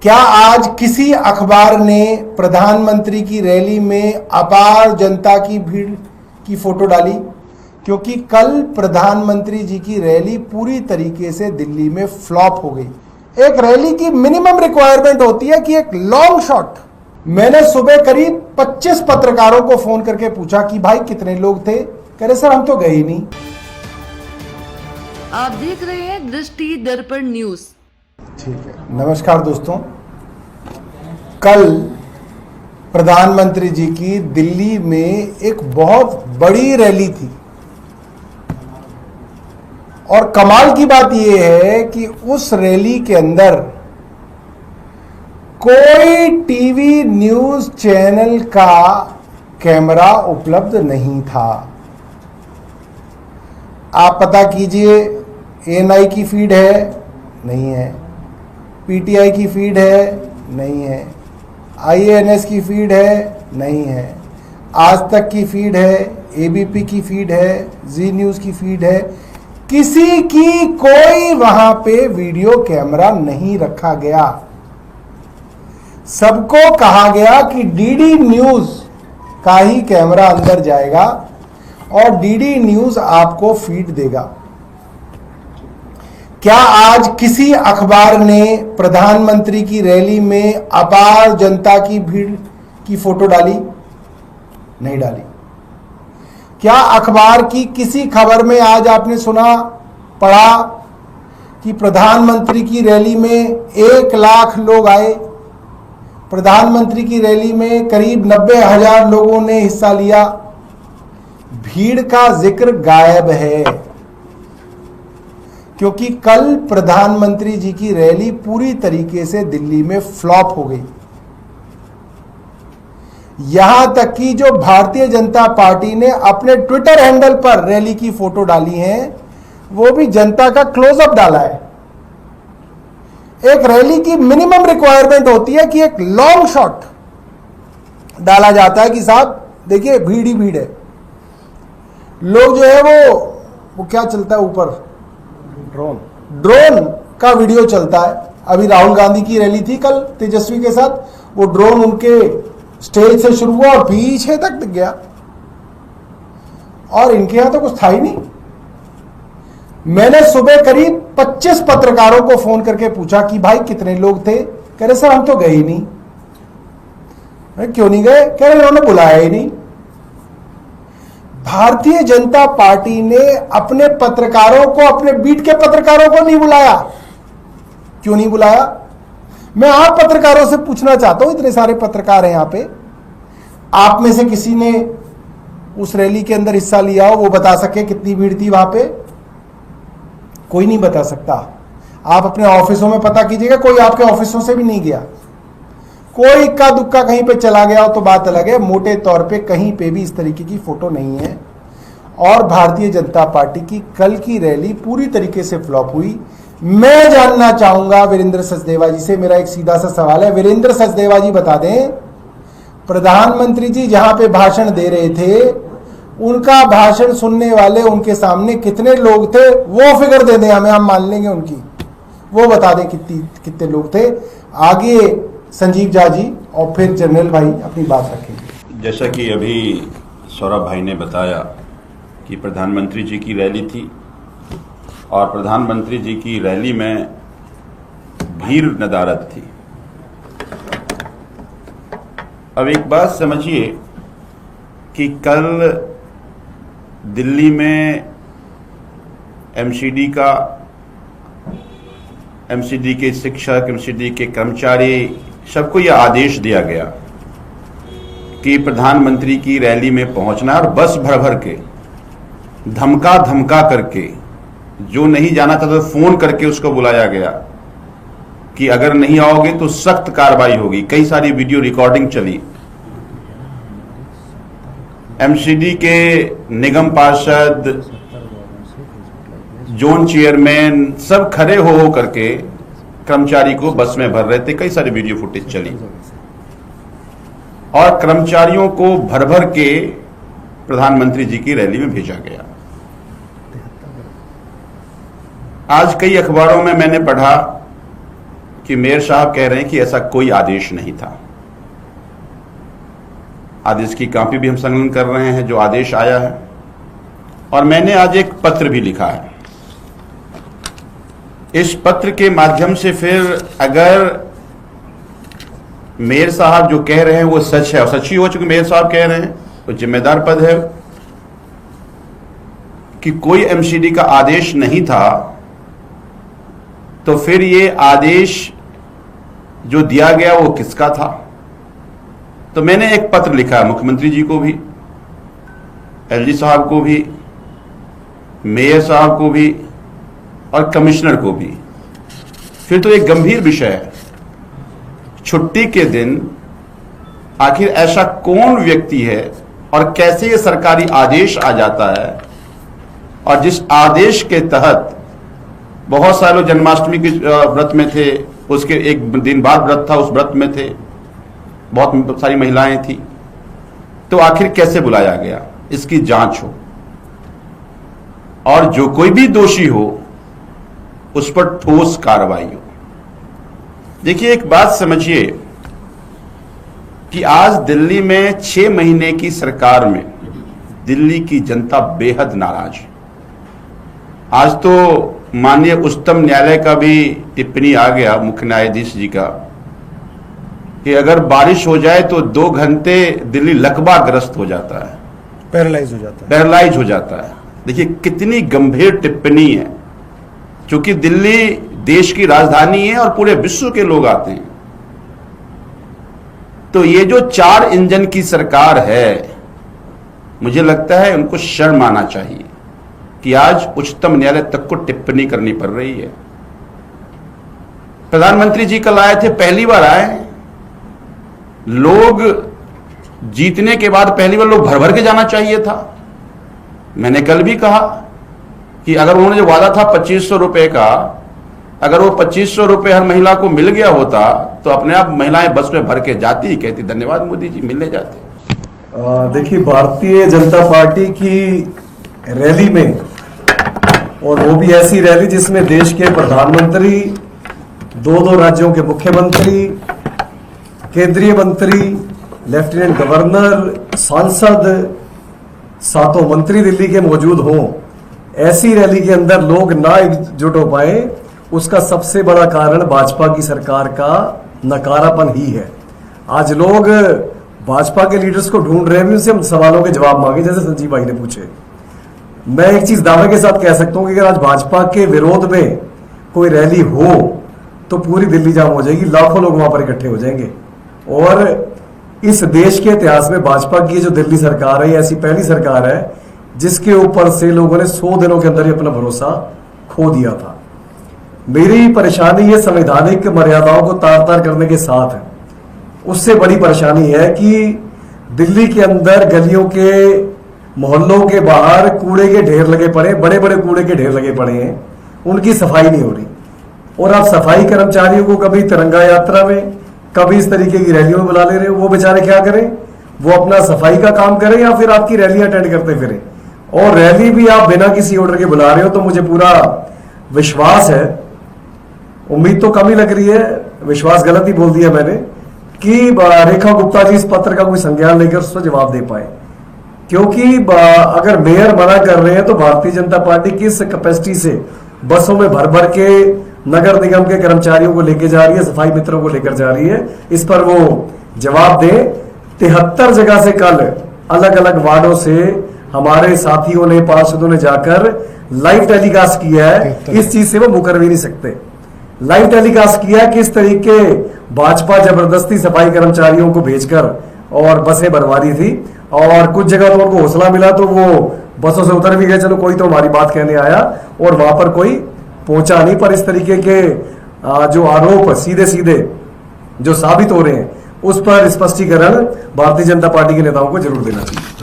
क्या आज किसी अखबार ने प्रधानमंत्री की रैली में अपार जनता की भीड़ की फोटो डाली? क्योंकि कल प्रधानमंत्री जी की रैली पूरी तरीके से दिल्ली में फ्लॉप हो गई। एक रैली की मिनिमम रिक्वायरमेंट होती है कि एक लॉन्ग शॉट। मैंने सुबह करीब 25 पत्रकारों को फोन करके पूछा कि भाई कितने लोग थे? कह रहे सर हम तो गए ही नहीं। आप देख रहे हैं दृष्टि दर्पण न्यूज। ठीक है, नमस्कार दोस्तों। कल प्रधानमंत्री जी की दिल्ली में एक बहुत बड़ी रैली थी और कमाल की बात यह है कि उस रैली के अंदर कोई टीवी न्यूज चैनल का कैमरा उपलब्ध नहीं था। आप पता कीजिए, एएनआई की फीड है? नहीं है। पीटीआई की फीड है? नहीं है। आईएएनएस की फीड है? नहीं है। आज तक की फीड है? एबीपी की फीड है? जी न्यूज की फीड है? किसी की कोई वहां पे वीडियो कैमरा नहीं रखा गया। सबको कहा गया कि डीडी न्यूज का ही कैमरा अंदर जाएगा और डीडी न्यूज आपको फीड देगा। क्या आज किसी अखबार ने प्रधानमंत्री की रैली में अपार जनता की भीड़ की फोटो डाली? नहीं डाली। क्या अखबार की किसी खबर में आज आपने सुना, पढ़ा कि प्रधानमंत्री की रैली में 1 लाख लोग आए? प्रधानमंत्री की रैली में करीब 90,000 लोगों ने हिस्सा लिया। भीड़ का जिक्र गायब है, क्योंकि कल प्रधानमंत्री जी की रैली पूरी तरीके से दिल्ली में फ्लॉप हो गई। यहां तक कि जो भारतीय जनता पार्टी ने अपने ट्विटर हैंडल पर रैली की फोटो डाली है, वो भी जनता का क्लोजअप डाला है। एक रैली की मिनिमम रिक्वायरमेंट होती है कि एक लॉन्ग शॉट डाला जाता है कि साहब देखिए भीड़ ही भीड़ है। लोग जो है वो क्या चलता है ऊपर, ड्रोन का वीडियो चलता है। अभी राहुल गांधी की रैली थी कल तेजस्वी के साथ, वो ड्रोन उनके स्टेज से शुरू हुआ और पीछे तक दिख गया और इनके यहां तो कुछ था ही नहीं। मैंने सुबह करीब 25 पत्रकारों को फोन करके पूछा कि भाई कितने लोग थे? कह रहे सर हम तो गए ही नहीं। मैं क्यों नहीं गए? कह रहे उन्होंने बुलाया ही नहीं। भारतीय जनता पार्टी ने अपने पत्रकारों को, अपने बीट के पत्रकारों को नहीं बुलाया। क्यों नहीं बुलाया? मैं आप पत्रकारों से पूछना चाहता हूं, इतने सारे पत्रकार हैं यहां पे, आप में से किसी ने उस रैली के अंदर हिस्सा लिया हो, वो बता सके कितनी भीड़ थी वहां पे? कोई नहीं बता सकता। आप अपने ऑफिसों में पता कीजिएगा, कोई आपके ऑफिसों से भी नहीं गया। कोई इक्का दुक्का कहीं पे चला गया हो तो बात अलग है। मोटे तौर पे कहीं पे भी इस तरीके की फोटो नहीं है। और भारतीय जनता पार्टी की कल की रैली पूरी तरीके से फ्लॉप हुई। मैं जानना चाहूंगा वीरेंद्र सचदेवा जी से, मेरा एक सीधा सा सवाल है। वीरेंद्र सचदेवा जी बता दें, प्रधानमंत्री जी जहां पे भाषण दे रहे थे, उनका भाषण सुनने वाले उनके सामने कितने लोग थे? वो फिगर दे दें हमें, हम मान लेंगे उनकी। वो बता दें कितने लोग थे। आगे संजीव झा जी और फिर जनरल भाई अपनी बात रखेंगे। जैसा कि अभी सौरभ भाई ने बताया कि प्रधानमंत्री जी की रैली थी और प्रधानमंत्री जी की रैली में भीड़ नदारद थी। अब एक बात समझिए कि कल दिल्ली में एमसीडी के शिक्षक, एमसीडी के कर्मचारी, सबको यह आदेश दिया गया कि प्रधानमंत्री की रैली में पहुंचना, और बस भर भर के धमका करके, जो नहीं जाना था तो फोन करके उसको बुलाया गया कि अगर नहीं आओगे तो सख्त कार्रवाई होगी। कई सारी वीडियो रिकॉर्डिंग चली। एमसीडी के निगम पार्षद, जोन चेयरमैन सब खड़े हो करके कर्मचारी को बस में भर रहे थे। कई सारी वीडियो फुटेज चली और कर्मचारियों को भर भर के प्रधानमंत्री जी की रैली में भेजा गया। आज कई अखबारों में मैंने पढ़ा कि मेयर साहब कह रहे हैं कि ऐसा कोई आदेश नहीं था। आदेश की कॉपी भी हम संकलन कर रहे हैं जो आदेश आया है, और मैंने आज एक पत्र भी लिखा है। इस पत्र के माध्यम से फिर अगर मेयर साहब जो कह रहे हैं वो सच है, और सच ही हो चुकी मेयर साहब कह रहे हैं, तो जिम्मेदार पद है कि कोई एमसीडी का आदेश नहीं था, तो फिर ये आदेश जो दिया गया वो किसका था? तो मैंने एक पत्र लिखा है मुख्यमंत्री जी को भी, एलजी साहब को भी, मेयर साहब को भी और कमिश्नर को भी। फिर तो एक गंभीर विषय है, छुट्टी के दिन आखिर ऐसा कौन व्यक्ति है और कैसे ये सरकारी आदेश आ जाता है, और जिस आदेश के तहत बहुत सारे लोग जन्माष्टमी के व्रत में थे, उसके एक दिन बाद व्रत था, उस व्रत में थे, बहुत सारी महिलाएं थी, तो आखिर कैसे बुलाया गया, इसकी जांच हो, और जो कोई भी दोषी हो उस पर ठोस कार्रवाई हो। देखिए, एक बात समझिए कि आज दिल्ली में 6 महीने की सरकार में दिल्ली की जनता बेहद नाराज है। आज तो माननीय उच्चतम न्यायालय का भी टिप्पणी आ गया, मुख्य न्यायाधीश जी का, कि अगर बारिश हो जाए तो 2 घंटे दिल्ली लकवाग्रस्त हो जाता है, पैरालाइज हो जाता है। देखिए कितनी गंभीर टिप्पणी है, क्योंकि दिल्ली देश की राजधानी है और पूरे विश्व के लोग आते हैं। तो ये जो 4 इंजन की सरकार है, मुझे लगता है उनको शर्म आना चाहिए कि आज उच्चतम न्यायालय तक को टिप्पणी करनी पड़ रही है। प्रधानमंत्री जी कल आए थे, पहली बार आए, लोग जीतने के बाद पहली बार लोग भर भर के जाना चाहिए था। मैंने कल भी कहा कि अगर उन्होंने जो वादा था 2500 रुपए का, अगर वो 2500 रुपए हर महिला को मिल गया होता तो अपने आप महिलाएं बस में भर के जाती, कहती धन्यवाद मोदी जी, मिलने जाते। देखिए, भारतीय जनता पार्टी की रैली में, और वो भी ऐसी रैली जिसमें देश के प्रधानमंत्री, 2 राज्यों के मुख्यमंत्री, केंद्रीय मंत्री, लेफ्टिनेंट गवर्नर, सांसद, 7 मंत्री दिल्ली के मौजूद हों, ऐसी रैली के अंदर लोग ना एकजुट हो पाए, उसका सबसे बड़ा कारण भाजपा की सरकार का नकारापन ही है। आज लोग भाजपा के लीडर्स को ढूंढ रहे हैं, उनसे हम सवालों के जवाब मांगे, जैसे संजीव भाई ने पूछे। मैं एक चीज दावे के साथ कह सकता हूं कि अगर आज भाजपा के विरोध में कोई रैली हो तो पूरी दिल्ली जाम हो जाएगी, लाखों लोग वहां पर इकट्ठे हो जाएंगे। और इस देश के इतिहास में भाजपा की जो दिल्ली सरकार है, ऐसी पहली सरकार है जिसके ऊपर से लोगों ने 100 दिनों के अंदर ही अपना भरोसा खो दिया था। मेरी परेशानी ये संवैधानिक मर्यादाओं को तार तार करने के साथ है। उससे बड़ी परेशानी है कि दिल्ली के अंदर गलियों के, मोहल्लों के बाहर कूड़े के ढेर लगे पड़े, बड़े बड़े कूड़े के ढेर लगे पड़े हैं, उनकी सफाई नहीं हो रही। और आप सफाई कर्मचारियों को कभी तिरंगा यात्रा में, कभी इस तरीके की रैलियों में बुला ले रहे हो, वो बेचारे क्या करें? वो अपना सफाई का काम करें या फिर आपकी रैलियां अटेंड करते फिरें? और रैली भी आप बिना किसी ऑर्डर के बुला रहे हो। तो मुझे पूरा विश्वास है, उम्मीद तो कम ही लग रही है, विश्वास गलत ही बोल दिया मैंने, कि रेखा गुप्ता जी इस पत्र का कोई संज्ञान लेकर उस पर जवाब दे पाए। क्योंकि अगर मेयर मना कर रहे हैं तो भारतीय जनता पार्टी किस कैपेसिटी से बसों में भर भर के नगर निगम के कर्मचारियों को लेकर जा रही है, सफाई मित्रों को लेकर जा रही है, इस पर वो जवाब दे। 73 जगह से कल अलग अलग वार्डों से हमारे साथियों ने, पार्षदों ने जाकर लाइव टेलीकास्ट किया है। इस चीज से वो मुकर भी नहीं सकते। लाइव टेलीकास्ट किया कि इस तरीके भाजपा जबरदस्ती सफाई कर्मचारियों को भेजकर और बसें भरवा रही थी, और कुछ जगह तो उनको हौसला मिला तो वो बसों से उतर भी गए, चलो कोई तो हमारी बात कहने आया, और वहां पर कोई पहुंचा नहीं। पर इस तरीके के जो आरोप सीधे सीधे जो साबित हो रहे हैं, उस पर स्पष्टीकरण भारतीय जनता पार्टी के नेताओं को जरूर देना चाहिए।